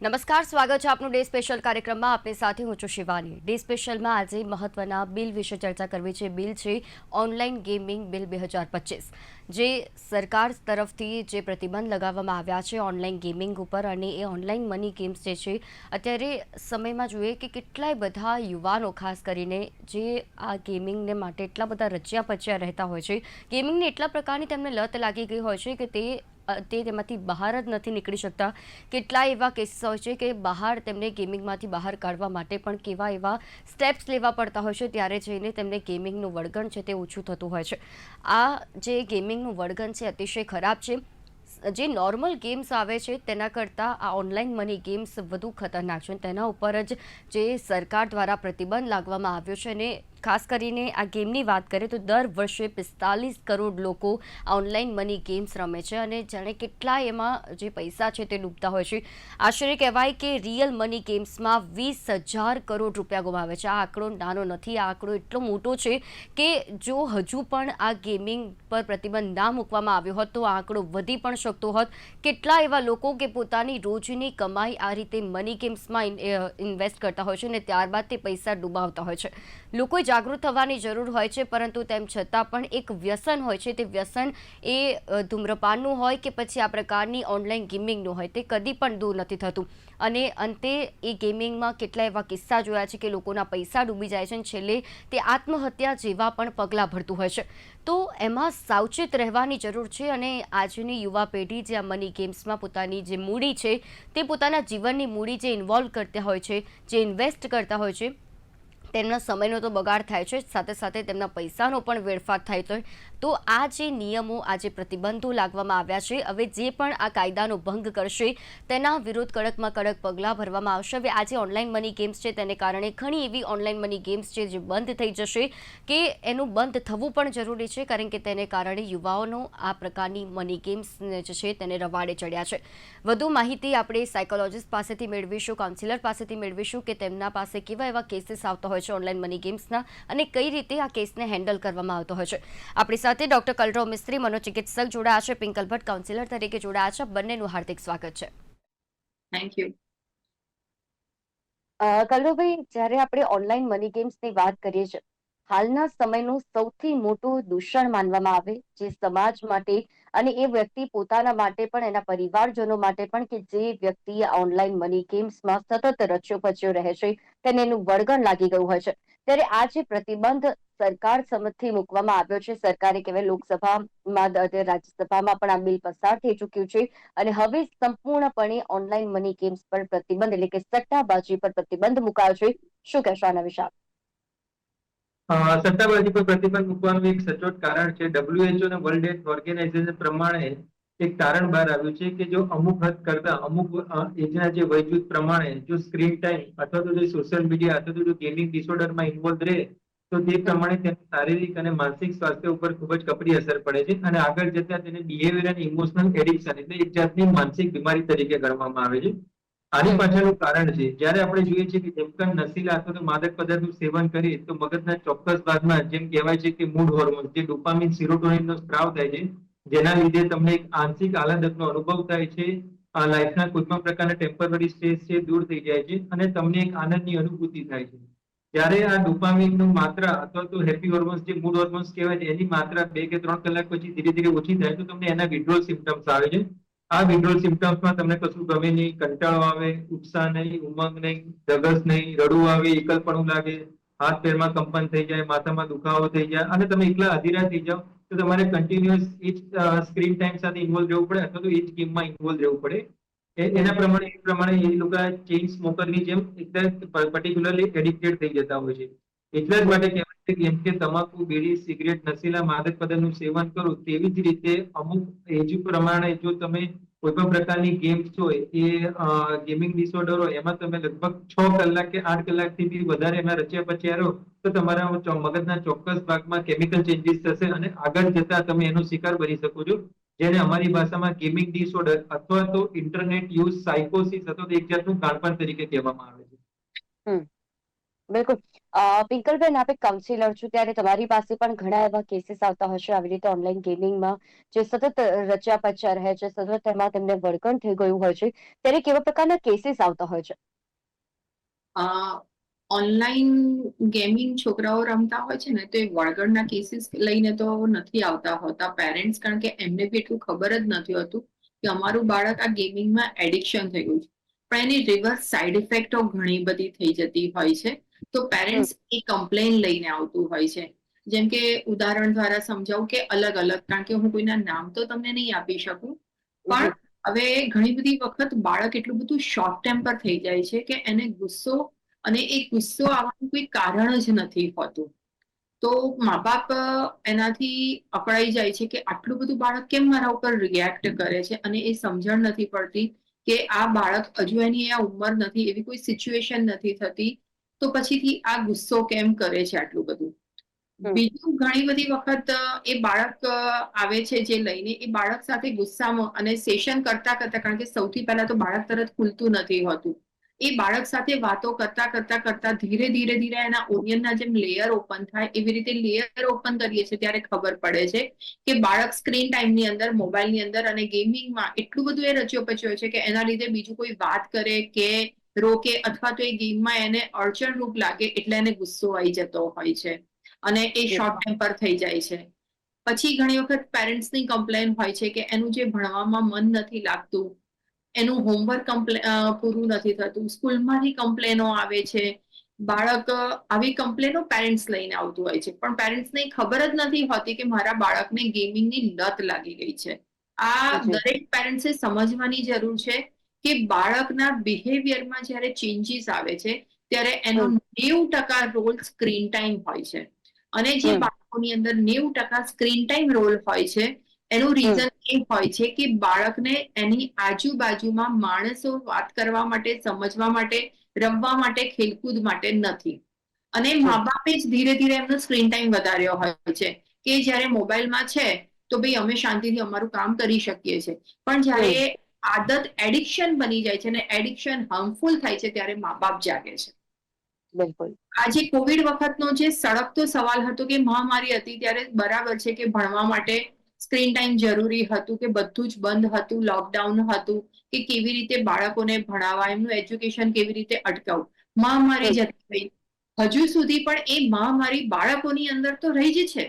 નમસ્કાર, સ્વાગત છે આપનું ડે સ્પેશિયલ કાર્યક્રમમાં. આપની સાથે હું છું શિવાની. ડે સ્પેશિયલમાં આજે મહત્વના બિલ વિશે ચર્ચા કરવી છે. બિલ છે ઓનલાઈન ગેમિંગ બિલ 2025, જે સરકાર તરફથી જે પ્રતિબંધ લગાવવામાં આવ્યા છે ઓનલાઈન ગેમિંગ ઉપર, અને એ ઓનલાઈન મની ગેમ્સ જે છે અત્યારે સમયમાં જોઈએ કે કેટલાય બધા યુવાનો ખાસ કરીને જે આ ગેમિંગને માટે એટલા બધા રચ્યા પચ્યા રહેતા હોય છે, ગેમિંગની એટલા પ્રકારની તેમને લત લાગી ગઈ હોય છે કે તેમાંથી બહાર જ નથી નીકળી શકતા. કેટલાય એવા કેસીસ હોય છે કે બહાર તેમને ગેમિંગમાંથી બહાર કાઢવા માટે પણ કેવા એવા સ્ટેપ્સ લેવા પડતા હોય છે, ત્યારે જઈને તેમને ગેમિંગનું વળગણ છે તે ઓછું થતું હોય છે. આ જે ગેમિંગનું વળગણ છે અતિશય ખરાબ છે. જે નોર્મલ ગેમ્સ આવે છે તેના કરતાં આ ઓનલાઈન મની ગેમ્સ વધુ ખતરનાક છે. તેના ઉપર જ જે સરકાર દ્વારા પ્રતિબંધ લાગવામાં આવ્યો છે, અને ખાસ કરીને આ ગેમની વાત કરીએ તો દર વર્ષે 45 કરોડ લોકો આ ઓનલાઈન મની ગેમ્સ રમે છે, અને જાણે કેટલાય એમાં જે પૈસા છે તે ડૂબતા હોય છે. આશ્ચર્ય કહેવાય કે રિયલ મની ગેમ્સમાં 20,000 કરોડ રૂપિયા ગુમાવે છે. આ આંકડો નાનો નથી, આ આંકડો એટલો મોટો છે કે જો હજુ પણ આ ગેમિંગ પર પ્રતિબંધ ના મૂકવામાં આવ્યો હોત તો આ આંકડો વધી પણ શકતો હોત. કેટલા એવા લોકો કે પોતાની રોજની કમાઈ આ રીતે મની ગેમ્સમાં ઇન્વેસ્ટ કરતા હોય છે અને ત્યારબાદ તે પૈસા ડૂબાવતા હોય છે. લોકોએ જાગૃત થવાની જરૂર હોય છે, પરંતુ તેમ છતાં પણ એક વ્યસન હોય છે. તે વ્યસન એ ધૂમ્રપાનનું હોય કે પછી આ પ્રકારની ઓનલાઈન ગેમિંગનું હોય, તે કદી પણ દૂર નથી થતું. અને અંતે એ ગેમિંગમાં કેટલા એવા કિસ્સા જોયા છે કે લોકોના પૈસા ડૂબી જાય છે અને છેલ્લે તે આત્મહત્યા જેવા પણ પગલાં ભરતું હોય છે. તો એમાં સાવચેત રહેવાની જરૂર છે. અને આજની યુવા પેઢી જે આ મની ગેમ્સમાં પોતાની જે મૂડી છે તે પોતાના જીવનની મૂડી જે ઇન્વોલ્વ કરતા હોય છે, જે ઇન્વેસ્ટ કરતા હોય છે, તેમના સમયનો તો બગાડ થાય છે, સાથે સાથે તેમના પૈસાનો પણ વેડફાટ થાય છે. તો આ જે નિયમો, આ જે પ્રતિબંધો લાગવામાં આવ્યા છે, હવે જે પણ આ કાયદાનો ભંગ કરશે તેના વિરુદ્ધ કડકમાં કડક પગલાં ભરવામાં આવશે. હવે આ જે ઓનલાઈન મની ગેમ્સ છે તેને કારણે ઘણી એવી ઓનલાઈન મની ગેમ્સ છે જે બંધ થઈ જશે, કે એનું બંધ થવું પણ જરૂરી છે, કારણ કે તેને કારણે યુવાઓનો આ પ્રકારની મની ગેમ્સ જે છે તેને રવાડે ચડ્યા છે. વધુ માહિતી આપણે સાયકોલોજીસ્ટ પાસેથી મેળવીશું, કાઉન્સિલર પાસેથી મેળવીશું કે તેમના પાસે કેવા એવા કેસીસ આવતા હોય છે ઓનલાઈન મની ગેમ્સના, અને કઈ રીતે આ કેસને હેન્ડલ કરવામાં આવતો હોય છે. આપણી સાથે ડોક્ટર કલરવ મિસ્ત્રી, મનોચિકિત્સક જોડાયા છે, પિંકલ ભટ્ટ કાઉન્સિલર તરીકે જોડાયા છે. બંનેનું હાર્દિક સ્વાગત છે. Thank you. કલરવભાઈ, જ્યારે આપણે ઓનલાઈન મની ગેમ્સની વાત કરીએ છીએ, હાલના સમયનું સૌથી મોટું દૂષણ માનવામાં આવે જે સમાજ માટે અને એ વ્યક્તિ પોતાના માટે પણ એના પરિવારજનો માટે પણ, કે જે વ્યક્તિ ઓનલાઈન મની ગેમ્સમાં સતત રચ્યો પચ્યો રહે છે, તેને એનું વળગણ લાગી ગયું હોય છે. ત્યારે આ જે પ્રતિબંધ સરકાર સમક્ષથી મૂકવામાં આવ્યો છે, સરકારે કહેવાય લોકસભામાં, રાજ્યસભામાં પણ આ બિલ પસાર થઈ ચૂક્યું છે, અને હવે સંપૂર્ણપણે ઓનલાઈન મની ગેમ્સ પર પ્રતિબંધ એટલે કે સટ્ટાબાજી પર પ્રતિબંધ મુકાયો છે. શું કહેશો આના વિશે? સટ્ટાબાજી પર પ્રતિબંધ મૂકવાનું એક સચોટ કારણ છે. WHO અને વર્લ્ડ હેલ્થ ઓર્ગેનાઇઝેશન પ્રમાણે એક તારણ બહાર આવ્યું છે કે જો અમુક હદ કરતા અમુક એજના જે વયજૂથ પ્રમાણે જો સ્ક્રીન ટાઈમ અથવા તો જો સોશિયલ મીડિયા અથવા તો જો ગેમિંગ ડિસઓર્ડરમાં ઇન્વોલ્વ રહે તો તે પ્રમાણે તેના શારીરિક અને માનસિક સ્વાસ્થ્ય ઉપર ખૂબ જ કપરી અસર પડે છે, અને આગળ જતા તેને બિહેવિયર અને ઇમોશનલ એડિક્શન એટલે એક જાતની માનસિક બીમારી તરીકે ગણવામાં આવે છે. આની પાછળનું કારણ છે, જ્યારે આપણે જોઈએ છીએ કે જેમ કે નશીલા અથવા તો માદક પદાર્થનું સેવન કરીએ તો મગજના ચોક્કસ ભાગમાં જેમ કહેવાય છે કે મૂડ હોર્મોન જે ડોપામિન સિરોટોનિનનો સ્ત્રાવ થાય છે, જેના લીધે તમને એક આંશિક આહલાદકનો અનુભવ થાય છે, લાઈફના કોઈ પણ પ્રકારના ટેમ્પરરી સ્ટ્રેસ છે દૂર થઈ જાય છે, અને તમને એક આનંદની અનુભૂતિ થાય છે. જ્યારે આ ડોપામિનનું માત્રા અથવા તો હેપી હોર્મોન્સ જે મૂડ હોર્મોન્સ કહેવાય છે એની માત્રા 2 કે 3 કલાક પછી ધીરે ધીરે ઓછી થાય તો તમને એના વિડ્રોલ સિમ્પટમ્સ આવે છે. આ વિડ્રોલ સિમ્પટમ્સમાં તમને કશું ગમે નહીં, કંટાળો આવે, ઉત્સાહ નહીં, ઉમંગ નહીં, ધગસ નહીં, રડવું આવે, એકલપણું લાગે, હાથ પગમાં કંપન થઈ જાય, માથામાં દુખાવો થઈ જાય, અને તમે એકલા અધીરા થઈ જાઓ, તો તમારે કન્ટિન્યુઅસ એ જ સ્ક્રીન ટાઈમ સાથે ઇન્વોલ્વ રહેવું પડે અથવા તો એ જ ગેમમાં ઇન્વોલ્વ રહેવું પડે. એના પ્રમાણે એ લોકો ચેઇન સ્મોકરની જેમ એકદમ પર્ટિક્યુલરલી એડિક્ટેડ થઈ જતા હોય છે. એટલા જ માટે કહેવાય છે કે જેમ કે તમાકુ, બીડી, સિગરેટ, નશીલા માદક પદાર્થનું સેવન કરો તેવી જ રીતે અમુક એજ પ્રમાણે જો તમે કોઈ પણ પ્રકારની ગેમ્સ હોય એ ગેમિંગ ડિસઓર્ડર હોય એમાં તમે લગભગ 6 કલાક કે 8 કલાકથી બી વધારે એમાં રચ્યા પચ્યા રહો તો તમારા મગજના ચોક્કસ ભાગમાં કેમિકલ ચેન્જીસ થશે અને આગળ જતા તમે એનો શિકાર બની શકો છો, જેને અમારી ભાષામાં ગેમિંગ ડિસઓર્ડર અથવા તો ઇન્ટરનેટ યુઝ સાયકોસિસ અથવા તો એક જાતનું ગાળપણ તરીકે કહેવામાં આવે છે. બિલકુલ. પિંકલબેન, આપ એક કાઉન્સિલર છો, ત્યારે તમારી પાસે પણ ઘણા એવા કેસીસ આવતા હશે આવી રીતે ઓનલાઈન ગેમિંગમાં, જે સતત રચ્યા પચ્યા રહે છે, સતત તેમાં તેમને વળગણ થઈ ગયું હોય છે, ત્યારે કેવા પ્રકારના કેસીસ આવતા હોય છે? ઓનલાઈન ગેમિંગ છોકરાઓ રમતા હોય છે ને, તો એ વળગડના કેસીસ લઈને તો નથી આવતા હોતા પેરેન્ટ્સ, કારણ કે એમને બી એટલું ખબર જ નથી હોતું કે અમારું બાળક આ ગેમિંગમાં એડિક્શન થઈ ગયું છે. પણ એની રિવર્સ સાઇડ ઇફેક્ટો ઘણી બધી થઈ જતી હોય છે. તો હમ, પેરેન્ટ્સ એ કમ્પ્લેન લઈને આવતું હોય છે. જેમ કે ઉદાહરણ દ્વારા સમજાવું કે અલગ અલગ, કારણ કે હું કોઈના નામ તો તમને નહીં આપી શકું, જી. પણ હવે ઘણી બધી વખત બાળક એટલું બધું શોર્ટ ટેમ્પર થઈ જાય છે કે એને ગુસ્સો, અને એ ગુસ્સો આવવાનું કોઈ કારણ જ નથી હોતું. તો મા-બાપ એનાથી અકળાઈ જાય છે કે આટલું બધું બાળક કેમ મારા ઉપર રિએક્ટ કરે છે, અને એ સમજણ નથી પડતી કે આ બાળક હજુ એની આ ઉંમર નથી, એવી કોઈ સિચ્યુએશન નથી થતી, તો પછીથી આ ગુસ્સો કેમ કરે છે આટલું બધું. હમ, બીજું ઘણી બધી વખત એ બાળક આવે છે જે લઈને, એ બાળક સાથે ગુસ્સામાં અને સેશન કરતા કરતા, કારણ કે સૌથી પહેલા તો બાળક તરત ખુલતું નથી હોતું, એ બાળક સાથે વાતો કરતા કરતા કરતા ધીરે ધીરે ધીરે એના ઓનિયનના જેમ લેયર ઓપન થાય, એવી રીતે લેયર ઓપન કરીએ છીએ ત્યારે ખબર પડે છે કે બાળક સ્ક્રીન ટાઈમની અંદર, મોબાઈલની અંદર અને ગેમિંગમાં એટલું બધું એ રચ્યો પચ્યો છે કે એના લીધે બીજું કોઈ વાત કરે કે રોકે, અથવા તો એ ગેમમાં એને અડચણરૂપ લાગે એટલે એને ગુસ્સો આવી જતો હોય છે, અને એ જી. શોર્ટ ટેમ્પર થઈ જાય છે. પછી ઘણી વખત પેરેન્ટ્સની કમ્પ્લેન હોય છે કે એનું જે ભણવામાં મન નથી લાગતું, એનું હોમવર્ક પૂરું નથી થતું, સ્કૂલમાંથી કમ્પ્લેનો આવે છે. બાળક આવી કમ્પ્લેનો પેરેન્ટ્સ લઈને આવતું હોય છે, પણ પેરેન્ટ્સને ખબર જ નથી હોતી કે મારા બાળકને ગેમિંગની લત લાગી ગઈ છે. આ જી. દરેક પેરેન્ટ્સે સમજવાની જરૂર છે કે બાળકના બિહેવિયરમાં જ્યારે ચેન્જીસ આવે છે, ત્યારે એનો હમ, 90% રોલ સ્ક્રીન ટાઈમ હોય છે. અને જે હમ, બાળકોની અંદર 90% સ્ક્રીન ટાઈમ રોલ હોય છે, એનું હમ, રીઝન એ હોય છે કે બાળકને એની આજુબાજુમાં માણસો વાત કરવા માટે, સમજવા માટે, રમવા માટે, ખેલકૂદ માટે નથી. અને જી. મા-બાપે જ ધીરે ધીરે એમનો સ્ક્રીન ટાઈમ વધાર્યો હોય છે કે જ્યારે મોબાઈલમાં છે તો ભાઈ અમે શાંતિથી અમારું કામ કરી શકીએ છીએ. પણ જ્યારે હમ, આદત એડિક્શન બની જાય છે અને એડિક્શન હાર્મફુલ થાય છે, ત્યારે મા-બાપ જાગે છે. બિલકુલ. આજે કોવિડ વખતનો જે સળગતો સવાલ હતો કે મહામારી હતી, ત્યારે બરાબર છે કે ભણવા માટે સ્ક્રીન ટાઈમ જરૂરી હતું, કે બધું જ બંધ હતું, લોકડાઉન હતું, કે કેવી રીતે બાળકોને ભણાવવા, એમનું એજ્યુકેશન કેવી રીતે અટકાવવું. મહામારી હમ, જતી રહી, હજુ સુધી પણ એ મહામારી બાળકોની અંદર તો રહી જ છે,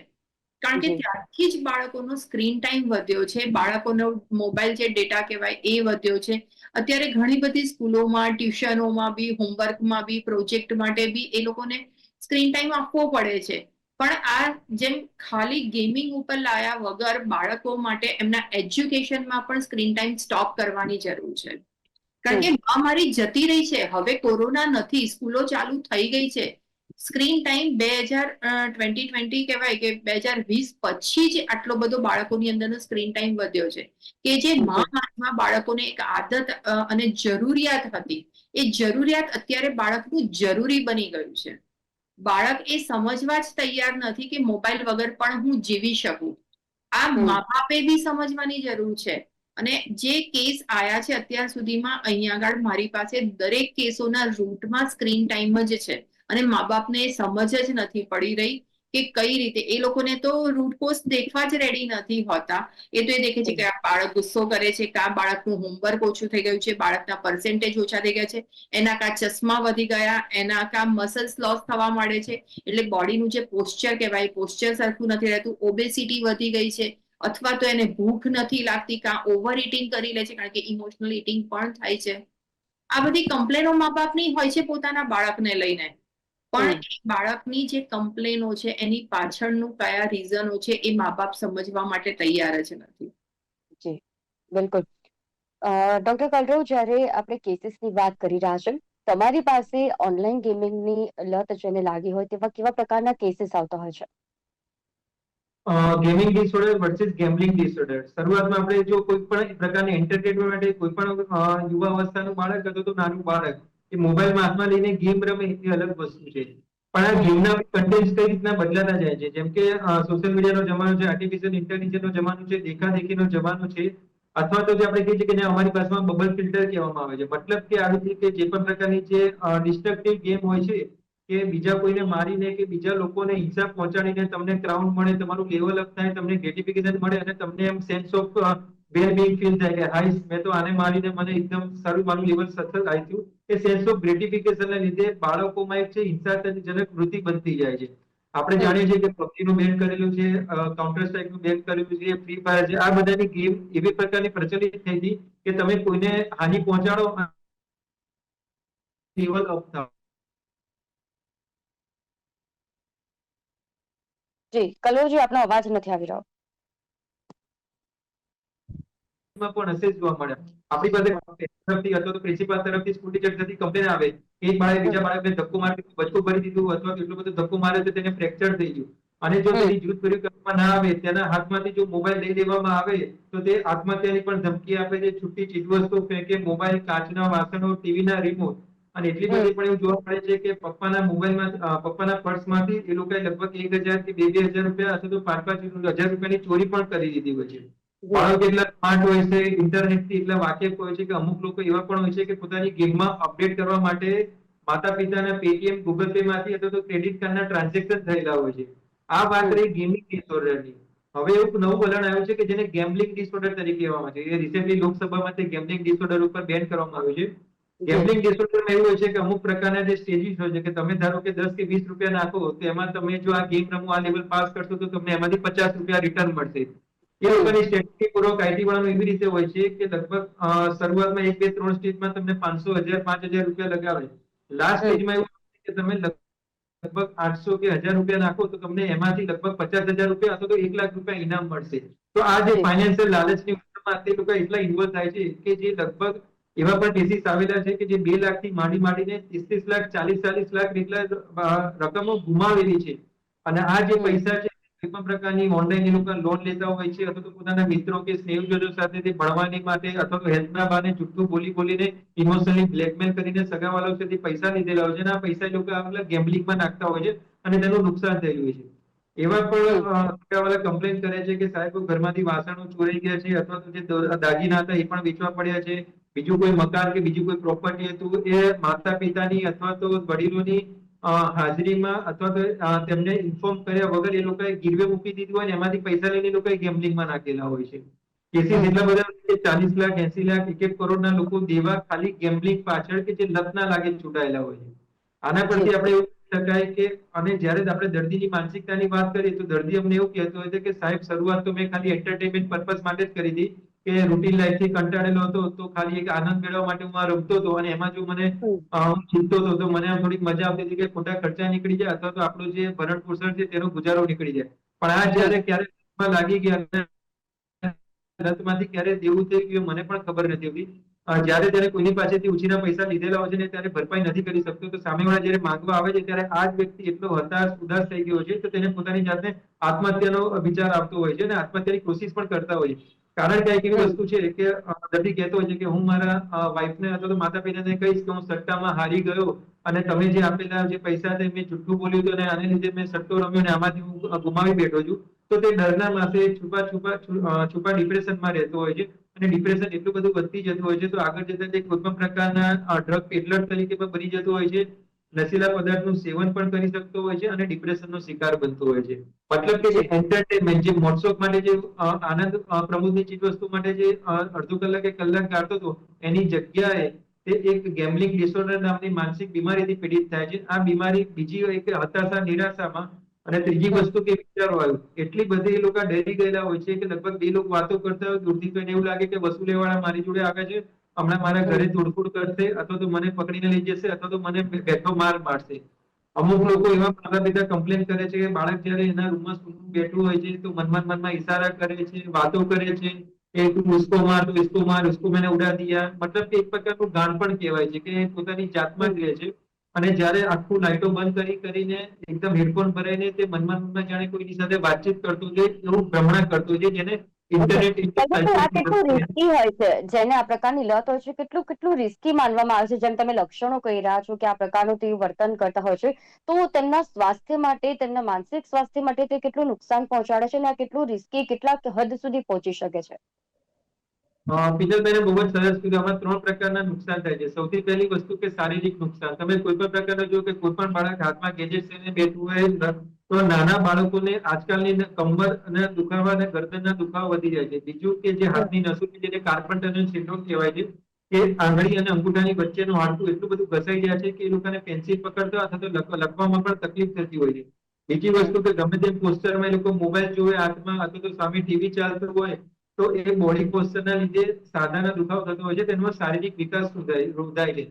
કારણ કે જી. ત્યારથી જ બાળકોનો સ્ક્રીન ટાઈમ વધ્યો છે, બાળકોનો મોબાઈલ જે ડેટા કહેવાય એ વધ્યો છે. અત્યારે ઘણી બધી સ્કૂલોમાં, ટ્યુશનોમાં બી, હોમવર્કમાં બી, પ્રોજેક્ટ માટે બી એ લોકોને સ્ક્રીન ટાઈમ આપવો પડે છે. પણ આ જેમ ખાલી ગેમિંગ ઉપર લાયા વગર બાળકો માટે એમના એજ્યુકેશનમાં પણ સ્ક્રીન ટાઈમ સ્ટોપ કરવાની જરૂર છે. કારણ હમ, કે મહામારી જતી રહી છે, હવે કોરોના નથી, સ્કૂલો ચાલુ થઈ ગઈ છે. સ્ક્રીન ટાઈમ 2020 કહેવાય કે 2020 પછી જ આટલો બધો બાળકોની અંદરનો સ્ક્રીન ટાઈમ વધ્યો છે, કે જે જી. મહામારીમાં બાળકોને એક આદત અને જરૂરિયાત હતી, એ જરૂરિયાત અત્યારે બાળકનું જરૂરી બની ગયું છે. બાળક એ સમજવા જ તૈયાર નથી કે મોબાઈલ વગર પણ હું જીવી શકું. આ હમ, મા-બાપે બી સમજવાની જરૂર છે. અને જે કેસ આયા છે અત્યાર સુધીમાં, અહીંયા આગળ મારી પાસે દરેક કેસોના રૂટમાં સ્ક્રીન ટાઈમ જ છે. અને મા-બાપને સમજ જ નથી પડી રહી કે કઈ રીતે. એ લોકોને તો રૂટ કોઝ દેખવા જ રેડી નથી હોતા. એ તો એ દેખે છે કે આ બાળક ગુસ્સો કરે છે, કે આ બાળકનું હોમવર્ક ઓછું થઈ ગયું છે, બાળકના પર્સેન્ટેજ ઓછા થઈ ગયા છે, એના કા ચશ્મા વધી ગયા, એના કા મસલ્સ લોસ થવા માંડે છે, એટલે બોડીનું જે પોસ્ચર કહેવાય, પોસ્ચર સરખું નથી રહેતું, ઓબેસિટી વધી ગઈ છે, અથવા તો એને ભૂખ નથી લાગતી, કાં ઓવર ઇટિંગ કરી લે છે, કારણ કે ઇમોશનલ ઇટિંગ પણ થાય છે. આ બધી કમ્પ્લેનો મા-બાપની હોય છે પોતાના બાળકને લઈને. પણ હમ, એ બાળકની જે કમ્પ્લેનો છે, એની પાછળનું કયા રીઝનો છે, એ મા-બાપ સમજવા માટે તૈયાર જ નથી. જી. બિલકુલ. ડોક્ટર કલરવ, જ્યારે આપણે કેસીસની વાત કરી રહ્યા છે, તમારી પાસે ઓનલાઈન ગેમિંગની લત જેને લાગી હોય તેવા કેવા પ્રકારના કેસીસ આવતા હોય છે? Gaming disorder versus gambling disorder. શરૂઆતમાં આપણે જો કોઈ પણ પ્રકારની એન્ટરટેનમેન્ટ માટે કોઈ પણ યુવા અવસ્થાનું બાળક અથવા તો નાનું બાળક એ મોબાઈલમાં હાથમાં લઈને ગેમ રમે એ અલગ વસ્તુ છે. પણ આ ગેમના કન્ટેન્ટ કઈ રીતના બદલાતા જાય છે, જેમ કે સોશિયલ મીડિયાનો જમાનો છે, આર્ટિફિશિયલ ઇન્ટેલિજન્સનો જમાનો છે, દેખાદેખીનો જમાનો છે, અથવા તો જે આપણે કહીએ છીએ કે જે અમારી ભાષામાં બબલ ફિલ્ટર કહેવામાં આવે છે, મતલબ કે આવી રીતે જે પણ પ્રકારની જે ડિસ્ટ્રક્ટિવ ગેમ હોય છે કે બીજા કોઈને મારીને કે બીજા લોકોને ઈજા પહોંચાડીને તમને ક્રાઉન મળે, તમારું લેવલ અપ થાય, તમને ગ્રેટિફિકેશન મળે અને તમને એમ sense of well being feel થાય કે હાઈ મેં તો આને મારીને મને એકદમ સારું મારું લેવલ સતત આવી થયું. એ સેન્સ ઓફ ગ્રેટિફિકેશનના લીધે બાળકોમાં એક છે હિંસાજનક વૃત્તિ બનતી જાય છે. આપણે જાણીએ છીએ કે PUBG નું બેન કરેલું છે, કાઉન્ટર સ્ટ્રાઇક નું બેન કરેલું છે, ફ્રી ફાયર છે. આ બધાની ગેમ એવી પ્રકારની પ્રચલિત થઈ હતી કે તમે કોઈને હાનિ પહોંચાડો લેવલ અપ થાવ. જી કલ્લોલજી, આપનો અવાજ નથી આવી રહ્યો. માં પણ હશે જોવા મળે. આપણી પાસે તરફથી અથવા તો પ્રિન્સિપાલ તરફથી સ્કૂલ ટીચર થતી કમ્પ્લેન આવે એક બાળકે બીજા બાળકને ધક્કો મારી બચકું ભરી દીધું અથવા તો એટલો બધો ધક્કો મારે તો તેને ફ્રેક્ચર થઈ ગયું અને જો તેની જૂથભર્યું કરવામાં ના આવે, તેના હાથમાંથી જો મોબાઈલ લઈ લેવામાં આવે તો તે આત્મહત્યાની પણ ધમકી આપે છે, છૂટી ચીજવસ્તુ ફેંકે, મોબાઈલ, કાચના વાસણો, ટીવીના રિમોટ. અને એટલી બધી પણ એવું જોવા મળે છે કે પપ્પાના મોબાઈલમાં પપ્પાના પર્સમાંથી એ લોકોએ લગભગ 1,000 થી 2,000 રૂપિયા અથવા તો 5,000 રૂપિયાની ચોરી પણ કરી દીધી હોય છે. બાળકો એટલા સ્માર્ટ હોય છે, ઇન્ટરનેટથી એટલા વાકેફ હોય છે કે અમુક લોકો એવા પણ હોય છે કે પોતાની ગેમમાં અપડેટ કરવા માટે માતા પિતાના પેટીએમ, ગૂગલ પે માંથી અથવા તો ક્રેડિટ કાર્ડના ટ્રાન્ઝેક્શન થયેલા હોય છે. આ વાત રહી ગેમિંગ ડિસઓર્ડરની. હવે એવું નવું વલણ આવ્યું છે કે જેને ગેમ્બલિંગ ડિસઓર્ડર તરીકે કહેવામાં આવે છે. એ રિસેન્ટલી લોકસભામાં તે ગેમ્બલિંગ ડિસઓર્ડર ઉપર બેન કરવામાં આવ્યું છે. ગેમ્બલિંગ ડિસઓર્ડરમાં એવું હોય છે કે અમુક પ્રકારના જે સ્ટેજીસ હોય છે કે તમે ધારો કે 10 કે 20 રૂપિયા નાખો તો એમાં તમે જો આ ગેમ રમો, આ લેવલ પાસ કરશો તો તમને એમાંથી 50 રૂપિયા રિટર્ન મળશે. એ લોકોની સ્ટ્રેટેજી પૂર્વક આઈટી વાળાનું એવી રીતે હોય છે કે લગભગ શરૂઆતમાં 1, 2, 3 સ્ટેજમાં તમને 500, 1000, 5,000 રૂપિયા લગાવે. લાસ્ટ સ્ટેજમાં એવું કે તમે લગભગ 800 કે 1,000 રૂપિયા નાખો તો તમને એમાંથી લગભગ 50,000 રૂપિયા અથવા તો 1 લાખ રૂપિયા ઇનામ મળશે. તો આ જે ફાઇનાન્શિયલ લાલચની વસ્તુમાં તે લોકો એટલા ઇન્વોલ્વ થાય છે કે જે લગભગ એવા પણ કેસીસ આવેલા છે કે જે 2 લાખથી માંડીને 30 લાખ, 40 લાખ જેટલા રકમો ગુમાવેલી છે. અને આ જે પૈસા છે કોઈ પણ પ્રકારની ઓનલાઈન એ લોકો લોન લેતા હોય છે અથવા તો પોતાના મિત્રો કે સ્નેહીજનો સાથે તે ભણવાની માટે અથવા તો હેલ્થના બહાને જુઠ્ઠું બોલીને ઇમોશનલી બ્લેકમેલ કરીને સગાવાળાઓ સુધી પૈસા લીધેલા હોય છે અને આ પૈસા એ લોકો આ ગેમ્બલિંગમાં નાખતા હોય છે અને તેનું નુકસાન થયેલું હોય છે. એવા પણ સગાવાળા કમ્પ્લેન કરે છે કે સાહેબ ઘરમાંથી વાસણો ચોરાઈ ગયા છે અથવા તો જે દાગીના હતા એ પણ વેચવા પડ્યા છે. બીજું કોઈ મકાન કે બીજું કોઈ પ્રોપર્ટી હતું એ માતા પિતાની અથવા તો વડીલોની હાજરીમાં અથવા તો તેમને ઇન્ફોર્મ કર્યા વગર એ લોકોએ ગીરવે મૂકી દીધું હોય ને એમાંથી પૈસા લઈને એ લોકોએ ગેમ્બલિંગમાં નાખેલા હોય છે. કેસીસ એટલા બધા 40 લાખ, 80 લાખ, 1 કરોડના લોકો દેવા ખાલી ગેમ્બલિંગ પાછળ કે જે લત ના લાગે છૂટાયેલા હોય છે. આના પરથી આપણે એવું કહી શકાય કે અને જ્યારે આપણે દર્દીની માનસિકતાની વાત કરીએ તો દર્દી અમને એવું કહેતો હોય છે કે સાહેબ શરૂઆત તો મેં ખાલી એન્ટરટેનમેન્ટ પર્પઝ માટે જ કરી હતી કે રૂટીન લાઈફથી કંટાળેલો હતો તો ખાલી એક આનંદ મેળવવા માટે હું આ રમતો હતો અને એમાં જો મને જીતતો હતો તો મને આમ થોડીક મજા આવતી હતી કે ખોટા ખર્ચા નીકળી જાય અથવા તો આપણું જે ભરણ પોષણ છે તેનો ગુજારો નીકળી જાય. પણ આ જ્યારે ક્યારે લાગી ગયા લતમાંથી ક્યારે દેવું થઈ ગયું મને પણ ખબર નથી હોતી. જ્યારે કોઈની પાસેથી ઉછીના પૈસા લીધેલા હોય છે ને ત્યારે ભરપાઈ નથી કરી શકતો તો સામેવાળા જ્યારે માંગવા આવે છે ત્યારે આ જ વ્યક્તિ એટલો હતાશ, ઉદાસ થઈ ગયો છે તો તેને પોતાની જાતને આત્મહત્યાનો વિચાર આવતો હોય છે અને આત્મહત્યાની કોશિશ પણ કરતા હોય છે. કારણ કે એક એવી વસ્તુ છે કે દર્દી કહેતો હોય છે કે હું મારા વાઈફને અથવા તો માતા પિતાને કહીશ કે હું સટ્ટામાં હારી ગયો અને તમે જે આપેલા જે પૈસા છે મેં જુઠ્ઠું બોલ્યું હતું અને આને લીધે મેં સટ્ટો રમ્યો અને આમાંથી હું ગુમાવી બેઠો છું. તો તે ડરના માથે છુપા ડિપ્રેશનમાં રહેતો હોય છે અને ડિપ્રેશન એટલું બધું વધતી જતું હોય છે તો આગળ જતા તે કોઈ પણ પ્રકારના ડ્રગ પેડલર તરીકે પણ બની જતું હોય છે, નશીલા પદાર્થનું સેવન પણ કરી શકતો હોય છે અને ડિપ્રેશનનો શિકાર બનતો હોય છે. મતલબ કે જે એન્ટરટેનમેન્ટ, જે મોજશોખ માટે જે આનંદ પ્રમોદની ચીજ વસ્તુ માટે જે અડધો કલાક કે કલાક કાઢતો હતો એની જગ્યાએ તે એક ગેમ્બલિંગ ડિસઓર્ડર નામની માનસિક બીમારીથી પીડિત થાય છે. આ બીમારી બીજી એક હતાશા, નિરાશામાં અને ત્રીજી વસ્તુ કે વિચારો આવ્યું એટલી બધી એ લોકો ડરી ગયેલા હોય છે કે લગભગ 2 લોકો વાતો કરતા હોય દૂરથી તો એને એવું લાગે કે વસુલેવાળા મારી જોડે આવે છે, હમણાં મારા ઘરે તોડફોડ કરશે અથવા તો મને પકડીને લઈ જશે અથવા તો મને બેઠો માર મારશે. અમુક લોકો એવા માતા પિતા કમ્પ્લેન કરે છે કે બાળક જયારે એના રૂમમાં બેઠું હોય છે તો મનમાં ઈશારા કરે છે, વાતો કરે છે કે તું ઉસકો માર, તું इसको मार, उसको मैंने उड़ा दिया. મતલબ કે એક પ્રકારનું ગાણ પણ કહેવાય છે કે પોતાની જાતમાં જ રહે છે અને જ્યારે આખું લાઈટો બંધ કરીને એકદમ હેડફોન ભરાઈને તે મનમાં જાણે કોઈની સાથે વાતચીત કરતો છે એવું ભ્રમણા કરતો છે જેને આ કેટલું ઇન્ટરનેટ રિસ્કી હોય છે જેને આ પ્રકારની લત હોય છે, કેટલું કેટલું રિસ્કી માનવામાં આવે છે. જેમ તમે લક્ષણો કહી રહ્યા છો કે આ પ્રકારનું તે વર્તન કરતા હોય છે તો તેમના સ્વાસ્થ્ય માટે, તેમના માનસિક સ્વાસ્થ્ય માટે તે કેટલું નુકસાન પહોંચાડે છે અને આ કેટલું રિસ્કી, કેટલા હદ સુધી પહોંચી શકે છે. પિજલબેને બહુ જ સરસ કીધું. આમાં 3 પ્રકારના નુકસાન થાય છે. સૌથી પહેલી વસ્તુ કે શારીરિક નુકસાન. તમે કોઈ પણ પ્રકારનો જો કે કોઈ પણ બાળક હાથમાં ગેજેટ્સ લઈને બેઠું હોય તો નાના બાળકોને આજકાલની કમર અને દુખાવા અને ગરદનના દુખાવા વધી જાય છે. બીજું કે જે હાથની નસો છે જેને કાર્પલ ટનલ સિન્ડ્રોમ કહેવાય છે, કે આંગળી અને અંગૂઠાની વચ્ચેનું હાડકું એટલું બધું ઘસાઈ જાય છે કે એ લોકોને પેન્સિલ પકડતા અથવા તો લખવામાં પણ તકલીફ થતી હોય છે. બીજી વસ્તુ કે ગમે તેમ પોસ્ટરમાં એ લોકો મોબાઈલ જોવે હાથમાં અથવા તો સામે ટીવી ચાલતું હોય તો એ બોડી પોસ્ચરના લીધે સાંધાના દુખાવો થતો હોય છે, તેનો શારીરિક વિકાસ રૂંધાય છે.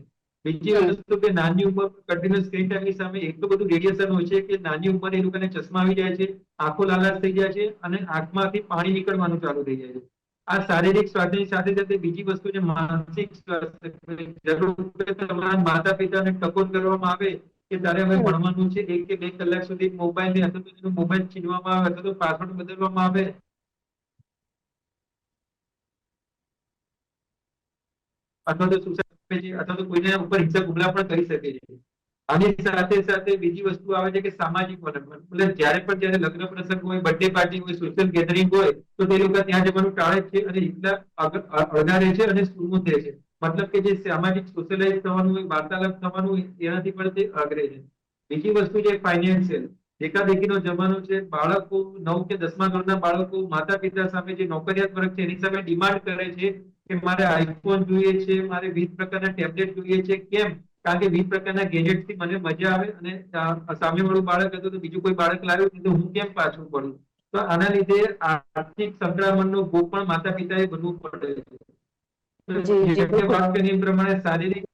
બીજી વસ્તુ કે નાની ઉંમર કન્ટિન્યુઅસ સ્ક્રીન ટાઈમની સામે એટલું બધું રેડિયેશન હોય છે કે નાની ઉંમરે એ લોકોને ચશ્મા આવી જાય છે, આંખો લાલાશ થઈ જાય છે અને આંખમાંથી પાણી નીકળવાનું ચાલુ થઈ જાય છે. આ શારીરિક સ્વાસ્થ્યની સાથે સાથે બીજી વસ્તુ છે માનસિક સ્વાસ્થ્ય. જરૂર પડે તો તમારા માતા પિતાને ટકોર કરવામાં આવે કે તારે હવે ભણવાનું છે, 1 કે 2 કલાક સુધી મોબાઈલ અથવા તો એનો મોબાઈલ છીનવામાં આવે અથવા તો પાસવર્ડ બદલવામાં આવે અથવા તો સુસાઇડ છે અથવા તો કોઈના ઉપર હિંસક હુમલા પણ કરી શકે છે. આની સાથે સાથે બીજી વસ્તુ આવે છે કે સામાજિક વલણ. એટલે જ્યારે લગ્ન પ્રસંગ હોય, બર્થડે પાર્ટી હોય, સોશિયલ ગેધરિંગ હોય તો તે લોકો ત્યાં જવાનું ટાળે છે અને એકલા અળગા રહે છે અને સુરમુખ રહે છે. મતલબ કે જે સામાજિક સોશિયલાઇઝ થવાનું હોય, વાર્તાલાપ થવાનું હોય એનાથી પણ તે આગ્રહ છે. બીજી વસ્તુ છે ફાઇનાન્શિયલ. દેખાદેખીનો જમાનો છે. બાળકો 9 કે 10મા ધોરણના બાળકો માતા પિતા સામે જે નોકરિયાત વર્ગ છે એની સામે ડિમાન્ડ કરે છે કે મારે આઈફોન જોઈએ છે, મારે 20 પ્રકારના ટેબ્લેટ જોઈએ છે. કેમ? કારણ કે 20 પ્રકારના ગેજેટ થી મને મજા આવે અને સામેવાળું બાળક હતું તો બીજું કોઈ બાળક લાવ્યું તો હું કેમ પાછું પડું? તો આના લીધે આર્થિક સંકળામણનો ભોગ પણ માતા પિતાએ બનવું પડે છે. જી જી, જેમ કે બિલકુલ. વાત કરી એ પ્રમાણે શારીરિક,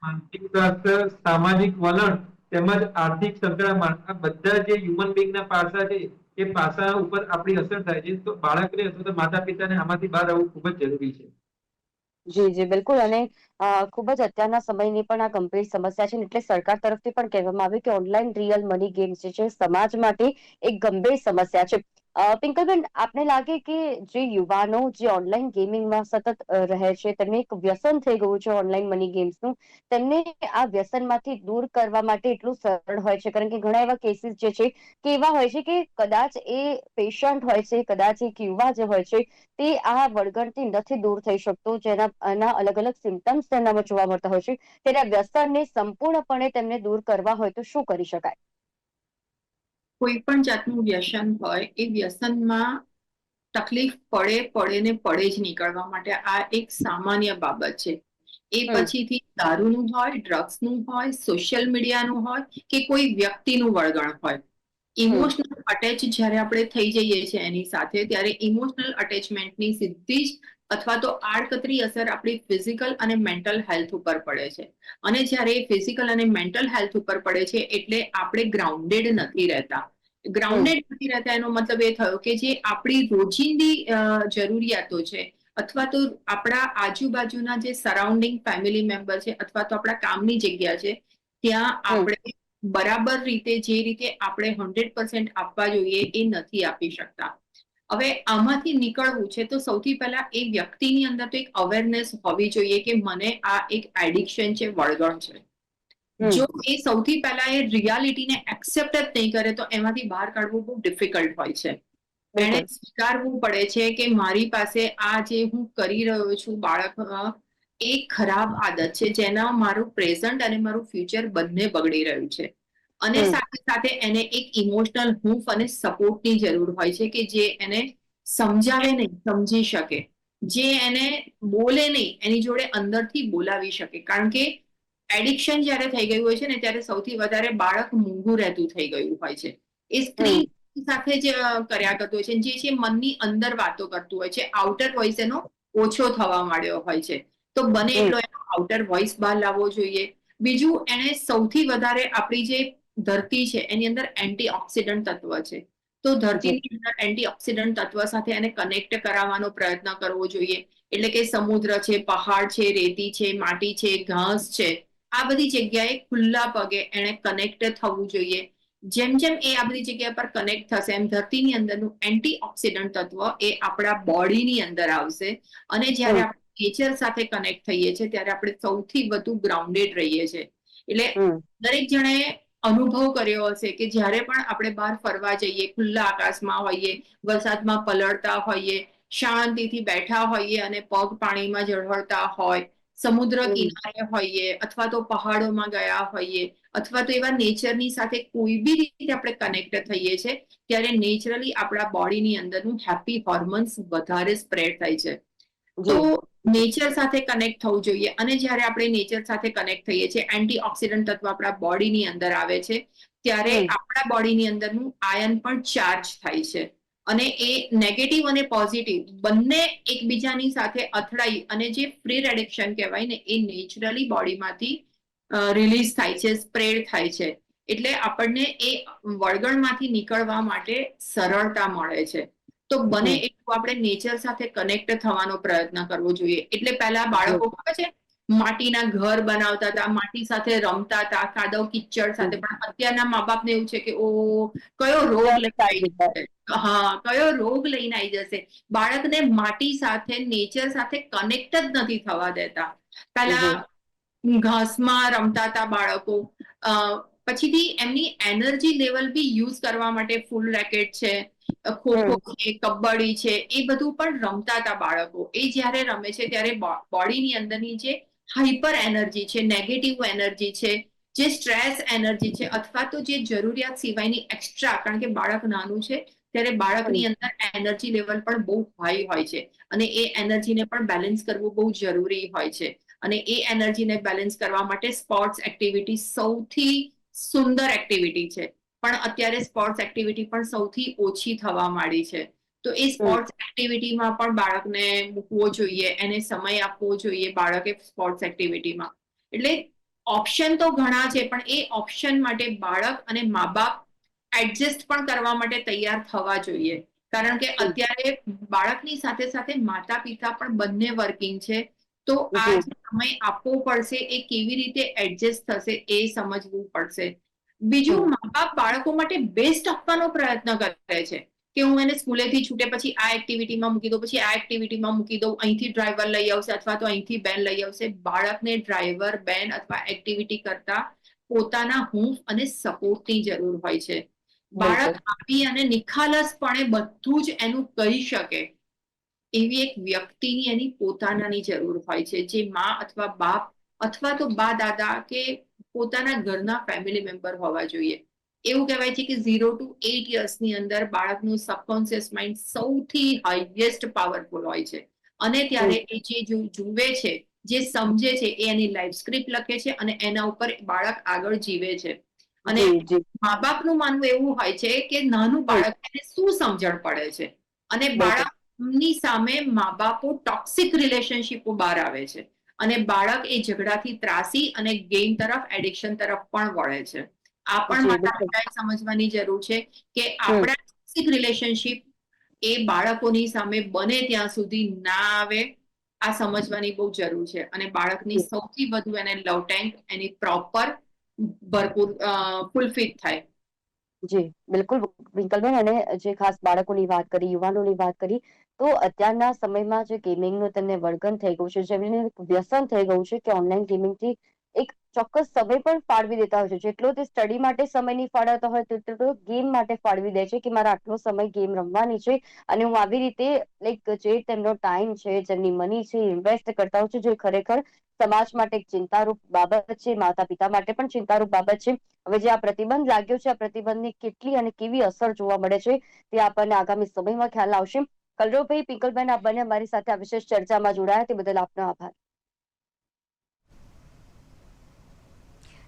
માનસિક સ્વાસ્થ્ય, સામાજિક વલણ તેમજ આર્થિક સંકળામણ, આ બધા જે હ્યુમન બીંગના પાસા છે એ પાસા ઉપર આપણી અસર થાય છે. તો બાળકને અથવા તો માતા પિતાને આમાંથી બહાર આવવું ખૂબ જ જરૂરી છે. જી જી, બિલકુલ. અને ખૂબ જ અત્યારના સમયની પણ આ ગંભીર સમસ્યા છે ને એટલે સરકાર તરફથી પણ કહેવામાં આવ્યું કે ઓનલાઈન રિયલ મની ગેમ્સ જે છે સમાજ માટે એક ગંભીર સમસ્યા છે. પિંકલબેન, આપને લાગે કે જે યુવાનો જે ઓનલાઈન ગેમિંગમાં સતત રહે છે, તેમને એક વ્યસન થઈ ગયું છે ઓનલાઈન મની ગેમ્સનું, તેમને આ વ્યસનમાંથી દૂર કરવા માટે એટલું સરળ હોય છે? કારણ કે ઘણા એવા કેસીસ જે છે કે એવા હોય છે કે કદાચ એ પેશન્ટ હોય છે, કદાચ એક યુવા જે હોય છે તે આ વળગણથી નથી દૂર થઈ શકતો, જેના અલગ અલગ સિમ્ટમ્સ તેનામાં જોવા મળતા હોય છે. ત્યારે આ વ્યસનને સંપૂર્ણપણે તેમને દૂર કરવા હોય તો શું કરી શકાય? કોઈ પણ જાતનું વ્યસન હોય એ વ્યસનમાં તકલીફ પડે જ નીકળવા માટે આ એક સામાન્ય બાબત છે. એ પછીથી દારૂનું હોય, ડ્રગ્સનું હોય, સોશિયલ મીડિયાનું હોય કે કોઈ વ્યક્તિનું વળગણ હોય. ઇમોશનલ અટેચ જ્યારે આપણે થઈ જઈએ છીએ એની સાથે, ત્યારે ઇમોશનલ અટેચમેન્ટની સીધી જ અથવા તો આડકતરી અસર આપણી ફિઝિકલ અને મેન્ટલ હેલ્થ ઉપર પડે છે. અને જ્યારે ફિઝિકલ અને મેન્ટલ હેલ્થ ઉપર પડે છે એટલે આપણે ગ્રાઉન્ડેડ નથી રહેતા. ગ્રાઉન્ડેડ નથી રહેતા એનો મતલબ એ થયો કે જે આપણી રોજિંદી જરૂરિયાતો છે અથવા તો આપણા આજુબાજુના જે સરાઉન્ડિંગ ફેમિલી મેમ્બર છે અથવા તો આપણા કામની જગ્યા છે, ત્યાં આપણે બરાબર રીતે જે રીતે આપણે 100% આપવા જોઈએ એ નથી આપી શકતા. હવે આમાંથી નીકળવું છે તો સૌથી પહેલા એ વ્યક્તિની અંદર તો એક અવેરનેસ હોવી જોઈએ કે મને આ એક એડિક્શન છે, વળગણ છે. જો એ સૌથી પહેલા એ રિયાલિટીને એક્સેપ્ટ જ નહીં કરે તો એમાંથી બહાર કાઢવું બહુ ડિફિકલ્ટ હોય છે. એને બિલકુલ. સ્વીકારવું પડે છે કે મારી પાસે આ જે હું કરી રહ્યો છું બાળક, એ ખરાબ આદત છે જેના મારું પ્રેઝન્ટ અને મારું ફ્યુચર બંને બગડી રહ્યું છે. અને સાથે સાથે એને એક ઇમોશનલ હૂંફ અને સપોર્ટની જરૂર હોય છે કે જે એને સમજાવે નહીં, સમજી શકે. જે એને બોલે નહીં, એની જોડે અંદરથી બોલાવી શકે. કારણ કે એડિક્શન જ્યારે થઈ ગયું હોય છે ને ત્યારે સૌથી વધારે બાળક મૂંગું રહેતું થઈ ગયું હોય છે. એ સ્ક્રીન સાથે જ કર્યા કરતું હોય છે, જે છે મનની અંદર વાતો કરતું હોય છે. આઉટર વોઇસ એનો ઓછો થવા માંડ્યો હોય છે. તો બને એટલો એનો આઉટર વોઇસ બહાર લાવવો જોઈએ. બીજું, એને સૌથી વધારે આપણી જે ધરતી છે એની અંદર એન્ટીઓક્સિડન્ટ તત્વ છે. તો ધરતીની અંદર એન્ટીઓક્સિડન્ટ તત્વ સાથે એને કનેક્ટ કરાવવાનો પ્રયત્ન કરવો જોઈએ. એટલે કે સમુદ્ર છે, પહાડ છે, રેતી છે, માટી છે, ઘાસ છે, આ બધી જગ્યાએ ખુલ્લા પગે એને કનેક્ટ થવું જોઈએ. જેમ જેમ એ આ બધી જગ્યા પર કનેક્ટ થશે એમ ધરતીની અંદરનું એન્ટીઓક્સિડન્ટ તત્વ એ આપણા બોડીની અંદર આવશે. અને જ્યારે આપણે નેચર સાથે કનેક્ટ થઈએ છીએ ત્યારે આપણે સૌથી વધુ ગ્રાઉન્ડેડ રહીએ છીએ. એટલે દરેક જણાએ અનુભવ કર્યો હશે કે જ્યારે પણ આપણે બહાર ફરવા જઈએ, ખુલ્લા આકાશમાં હોઈએ, વરસાદમાં પલળતા હોઈએ શાંતિથી બેઠા હોઈએ અને પગ પાણીમાં ઝળહળતા હોય, સમુદ્ર કિનારે હોઈએ અથવા તો પહાડોમાં ગયા હોઈએ અથવા તો એવા નેચરની સાથે કોઈ બી રીતે આપણે કનેક્ટ થઈએ છીએ, ત્યારે નેચરલી આપણા બોડીની અંદરનું હેપી હોર્મોન્સ વધારે સ્પ્રેડ થાય છે. તો નેચર સાથે કનેક્ટ થવું જોઈએ. અને જ્યારે આપણે નેચર સાથે કનેક્ટ થઈએ છીએ, એન્ટીઓક્સિડન્ટ તત્વ આપણા બોડીની અંદર આવે છે, ત્યારે આપણા બોડીની અંદરનું આયન પણ ચાર્જ થાય છે. અને એ નેગેટિવ અને પોઝિટિવ બંને એકબીજાની સાથે અથડાઈ અને જે ફ્રી રેડિક્શન કહેવાય ને, એ નેચરલી બોડીમાંથી રિલીઝ થાય છે, સ્પ્રેડ થાય છે. એટલે આપણને એ વળગણમાંથી નીકળવા માટે સરળતા મળે છે. તો બને એટલું આપણે નેચર સાથે કનેક્ટ થવાનો પ્રયત્ન કરવો જોઈએ. એટલે પહેલા બાળકો ખબર છે માટીના ઘર બનાવતા હતા, માટી સાથે રમતા હતા, કાદવ કિચડ સાથે. પણ અત્યારના મા બાપને એવું છે કે ઓ કયો રોગ લઈને આવી જશે, કયો રોગ લઈને આવી જશે. બાળકને માટી સાથે, નેચર સાથે કનેક્ટ જ નથી થવા દેતા. પહેલા ઘાસમાં રમતા હતા બાળકો, પછીથી એમની એનર્જી લેવલ બી યુઝ કરવા માટે ફૂલ રેકેટ છે, ખોખો છે, કબડ્ડી છે, એ બધું પણ રમતા હતા બાળકો. એ જ્યારે રમે છે ત્યારે બોડીની અંદરની જે હાઈપર એનર્જી છે, નેગેટિવ એનર્જી છે, જે સ્ટ્રેસ એનર્જી છે, અથવા તો જે જરૂરિયાત સિવાયની એક્સ્ટ્રા, કારણ કે બાળક નાનું છે ત્યારે બાળકની અંદર એનર્જી લેવલ પણ બહુ હાઈ હોય છે અને એ એનર્જીને પણ બેલેન્સ કરવું બહુ જરૂરી હોય છે. અને એ એનર્જીને બેલેન્સ કરવા માટે સ્પોર્ટ્સ એક્ટિવિટી સૌથી સુંદર એક્ટિવિટી છે. પણ અત્યારે સ્પોર્ટ્સ એક્ટિવિટી પણ સૌથી ઓછી થવા માંડી છે. તો એ સ્પોર્ટ્સ એક્ટિવિટીમાં પણ બાળકને મૂકવો જોઈએ, એને સમય આપવો જોઈએ બાળકે સ્પોર્ટ્સ એક્ટિવિટીમાં. એટલે ઓપ્શન તો ઘણા છે, પણ એ ઓપ્શન માટે બાળક અને મા બાપ એડજસ્ટ પણ કરવા માટે તૈયાર થવા જોઈએ. કારણ કે અત્યારે બાળકની સાથે સાથે માતા પિતા પણ બંને વર્કિંગ છે. તો આ જે સમય આપવો પડશે એ કેવી રીતે એડજસ્ટ થશે એ સમજવું પડશે. બીજું, મા બાપ બાળકો માટે બેસ્ટ આપવાનો પ્રયત્ન કરે છે કે હું એને સ્કૂલેથી છૂટે પછી આ એક્ટિવિટીમાં મૂકી દઉં, પછી આ એક્ટિવિટીમાં મૂકી દઉં, અહીંથી ડ્રાઈવર લઈ આવશે અથવા તો અહીંથી બેન લઈ આવશે. બાળકને ડ્રાઈવર, બેન અથવા એક્ટિવિટી કરતા પોતાના હૂંફ અને સપોર્ટની જરૂર હોય છે. બાળક આપી અને નિખાલસપણે બધું જ એનું કહી શકે એવી એક વ્યક્તિની એની પોતાનાની જરૂર હોય છે, જે મા અથવા બાપ અથવા તો બા દાદા કે પોતાના ઘરના ફેમિલી મેમ્બર હોવા જોઈએ. એવું કહેવાય છે કે 0 to 8 યર્સની અંદર બાળકનું સબકોન્શિયસ માઇન્ડ સૌથી હાઈએસ્ટ પાવરફુલ હોય છે. અને ત્યારે એ જે જુએ છે, જે સમજે છે, એ એની લાઈફ સ્ક્રિપ્ટ લખે છે અને એના ઉપર બાળક આગળ જીવે છે. અને મા બાપનું માનવું એવું હોય છે કે નાનું બાળક એને શું સમજણ પડે છે, અને બાળકની સામે મા બાપો ટોક્સિક રિલેશનશીપો બહાર આવે છે અને બાળક એ ઝઘડાથી ત્રાસી અને ગેમ તરફ, એડિક્શન તરફ પણ વળે છે. આ પણ માતા પિતાએ સમજવાની જરૂર છે કે આપણા ટોક્સિક રિલેશનશીપ એ બાળકોની સામે બને ત્યાં સુધી ના આવે. આ સમજવાની બહુ જરૂર છે. અને બાળકની સૌથી વધુ એને લવ ટેન્ક એની પ્રોપર ભરપૂર ફૂલફિલ થાય. જી બિલકુલ વિંકલબેન, અને જે ખાસ બાળકોની વાત કરી, યુવાનોની વાત કરી, તો અત્યારના સમયમાં જે ગેમિંગનું તેમને વળગણ થઈ ગયું છે, જેમને વ્યસન થઈ ગયું છે કે ઓનલાઈન ગેમિંગથી એક ચોક્કસ સમય પણ ફાળવી દેતા હોય છે. જેટલો તે સ્ટડી માટે સમય નહીં ફાળવતો હોય તેટલો ગેમ માટે ફાળવી દે છે કે મારે આટલો સમય ગેમ રમવાની છે અને હું આવી રીતે લાઈક જે તેમનો ટાઈમ છે, જેમની મની છે, ઇન્વેસ્ટ કરતા હોય છે, જે ખરેખર સમાજ માટે એક ચિંતારૂપ બાબત છે, માતા પિતા માટે પણ ચિંતારૂપ બાબત છે. હવે જે આ પ્રતિબંધ લાગ્યો છે, આ પ્રતિબંધની કેટલી અને કેવી અસર જોવા મળે છે તે આપણને આગામી સમયમાં ખ્યાલ આવશે. કલરવભાઈ, પિંકલબેન, આપ બંને અમારી સાથે આ વિશેષ ચર્ચામાં જોડાયા તે બદલ આપનો આભાર.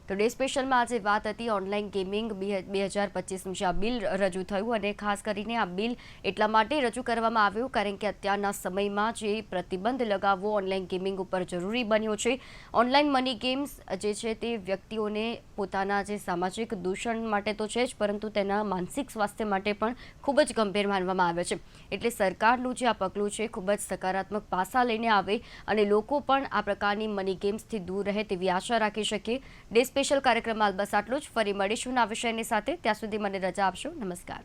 તો ડે સ્પેશિયલમાં આજે વાત હતી ઓનલાઈન ગેમિંગ 2025નું જે આ બિલ રજૂ થયું, અને ખાસ કરીને આ બિલ એટલા માટે રજૂ કરવામાં આવ્યું કારણ કે અત્યારના સમયમાં જે પ્રતિબંધ લગાવવો ઓનલાઈન ગેમિંગ ઉપર જરૂરી બન્યો છે. ઓનલાઈન મની ગેમ્સ જે છે તે વ્યક્તિઓને પોતાના જે સામાજિક દૂષણ માટે તો છે જ, પરંતુ તેના માનસિક સ્વાસ્થ્ય માટે પણ ખૂબ જ ગંભીર માનવામાં આવે છે. એટલે સરકારનું જે આ પગલું છે ખૂબ જ સકારાત્મક પાસા લઈને આવે અને લોકો પણ આ પ્રકારની મની ગેમ્સથી દૂર રહે તેવી આશા રાખી શકીએ. ડે સ્પેશિયલ કાર્યક્રમમાં બસ આટલું જ. ફરી મળીશું આ વિષયની સાથે. ત્યાં સુધી મને રજા આપશો. નમસ્કાર.